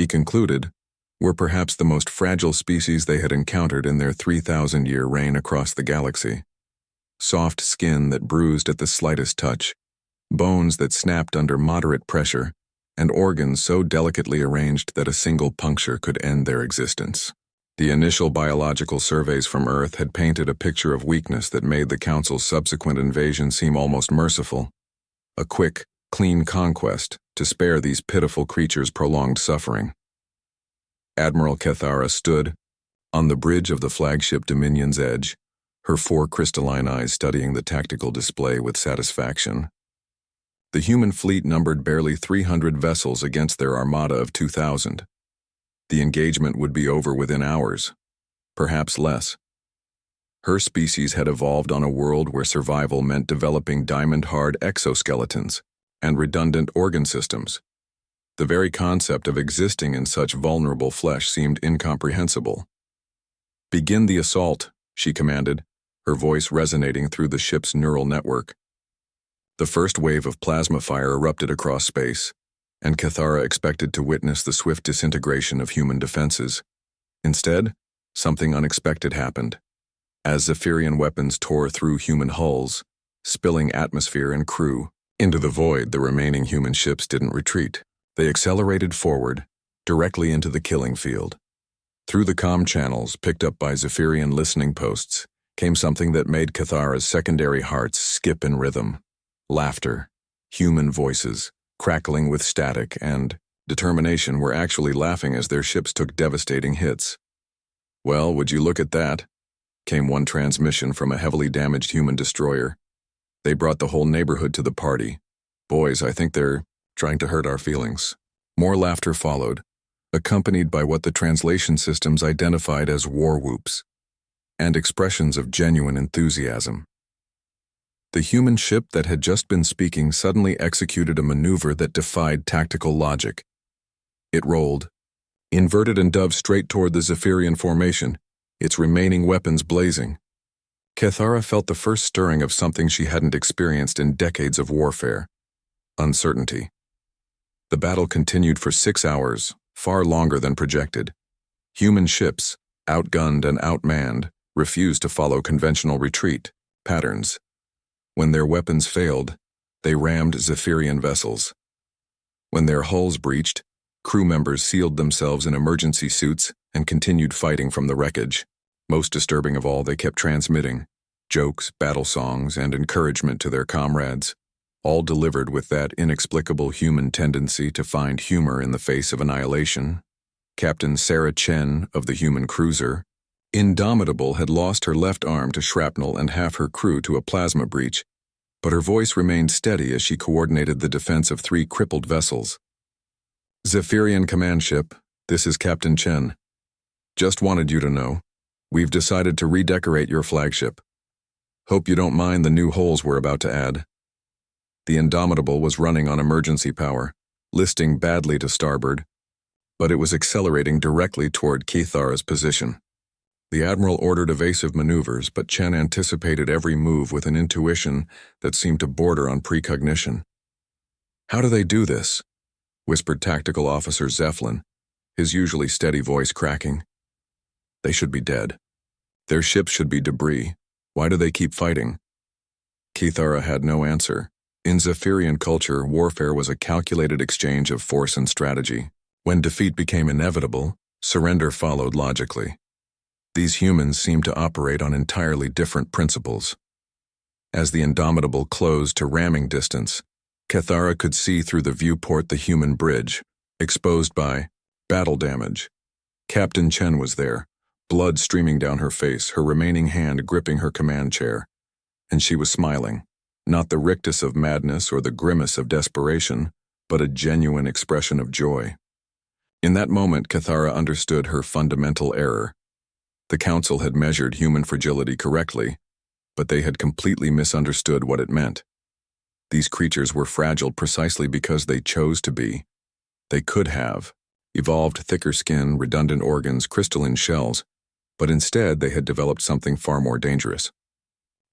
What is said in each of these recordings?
he concluded, were perhaps the most fragile species they had encountered in their 3,000-year reign across the galaxy. Soft skin that bruised at the slightest touch, bones that snapped under moderate pressure, and organs so delicately arranged that a single puncture could end their existence. The initial biological surveys from Earth had painted a picture of weakness that made the Council's subsequent invasion seem almost merciful. A quick, clean conquest to spare these pitiful creatures prolonged suffering. Admiral Cathara stood on the bridge of the flagship Dominion's edge, her 4 crystalline eyes studying the tactical display with satisfaction. The human fleet numbered barely 300 vessels against their armada of 2,000. The engagement would be over within hours, perhaps less. Her species had evolved on a world where survival meant developing diamond-hard exoskeletons and redundant organ systems. The very concept of existing in such vulnerable flesh seemed incomprehensible. "Begin the assault," she commanded, her voice resonating through the ship's neural network. The first wave of plasma fire erupted across space, and Cathara expected to witness the swift disintegration of human defenses. Instead, something unexpected happened. As Zephyrian weapons tore through human hulls, spilling atmosphere and crew into the void, the remaining human ships didn't retreat. They accelerated forward, directly into the killing field. Through the comm channels picked up by Zephyrian listening posts came something that made Cathara's secondary hearts skip in rhythm. Laughter, human voices, crackling with static, and determination were actually laughing as their ships took devastating hits. "Well, would you look at that?" came one transmission from a heavily damaged human destroyer. "They brought the whole neighborhood to the party. Boys, I think they're trying to hurt our feelings." More laughter followed, accompanied by what the translation systems identified as war whoops, and expressions of genuine enthusiasm. The human ship that had just been speaking suddenly executed a maneuver that defied tactical logic. It rolled, inverted and dove straight toward the Zephyrian formation, its remaining weapons blazing. Cathara felt the first stirring of something she hadn't experienced in decades of warfare: uncertainty. The battle continued for 6 hours, far longer than projected. Human ships, outgunned and outmanned, refused to follow conventional retreat patterns. When their weapons failed, they rammed Zephyrian vessels. When their hulls breached, crew members sealed themselves in emergency suits and continued fighting from the wreckage. Most disturbing of all, they kept transmitting jokes, battle songs, and encouragement to their comrades, all delivered with that inexplicable human tendency to find humor in the face of annihilation. Captain Sarah Chen of the human cruiser, Indomitable, had lost her left arm to shrapnel and half her crew to a plasma breach, but her voice remained steady as she coordinated the defense of 3 crippled vessels. "Zephyrian command ship, this is Captain Chen. Just wanted you to know, we've decided to redecorate your flagship. Hope you don't mind the new holes we're about to add." The Indomitable was running on emergency power, listing badly to starboard, but it was accelerating directly toward Cathara's position. The Admiral ordered evasive maneuvers, but Chen anticipated every move with an intuition that seemed to border on precognition. "How do they do this?" whispered Tactical Officer Zephlin, his usually steady voice cracking. "They should be dead. Their ships should be debris. Why do they keep fighting?" Cathara had no answer. In Zephyrian culture, warfare was a calculated exchange of force and strategy. When defeat became inevitable, surrender followed logically. These humans seemed to operate on entirely different principles. As the Indomitable closed to ramming distance, Cathara could see through the viewport the human bridge, exposed by battle damage. Captain Chen was there, blood streaming down her face, her remaining hand gripping her command chair. And she was smiling, not the rictus of madness or the grimace of desperation, but a genuine expression of joy. In that moment, Cathara understood her fundamental error. The Council had measured human fragility correctly, but they had completely misunderstood what it meant. These creatures were fragile precisely because they chose to be. They could have evolved thicker skin, redundant organs, crystalline shells, but instead they had developed something far more dangerous.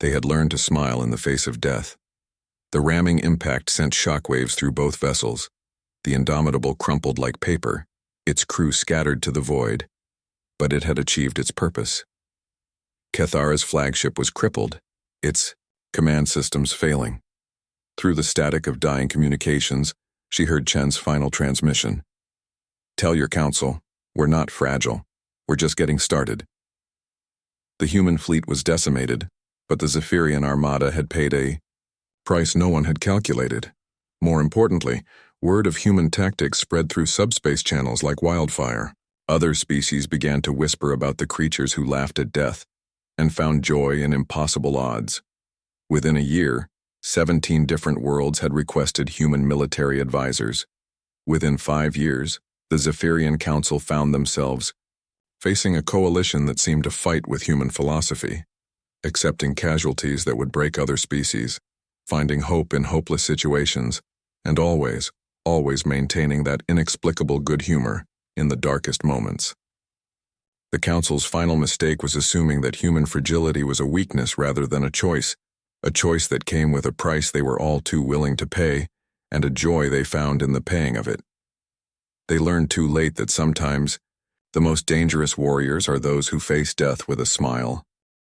They had learned to smile in the face of death. The ramming impact sent shockwaves through both vessels. The Indomitable crumpled like paper, its crew scattered to the void, but it had achieved its purpose. Kethara's flagship was crippled, its command systems failing. Through the static of dying communications, she heard Chen's final transmission. "Tell your council, we're not fragile. We're just getting started." The human fleet was decimated, but the Zephyrian armada had paid a price no one had calculated. More importantly, word of human tactics spread through subspace channels like wildfire. Other species began to whisper about the creatures who laughed at death and found joy in impossible odds. Within a year, 17 different worlds had requested human military advisors. Within 5 years, the Zephyrian Council found themselves facing a coalition that seemed to fight with human philosophy, accepting casualties that would break other species, finding hope in hopeless situations, and always maintaining that inexplicable good humor in the darkest moments. The Council's final mistake was assuming that human fragility was a weakness rather than a choice that came with a price they were all too willing to pay, and a joy they found in the paying of it. They learned too late that sometimes the most dangerous warriors are those who face death with a smile.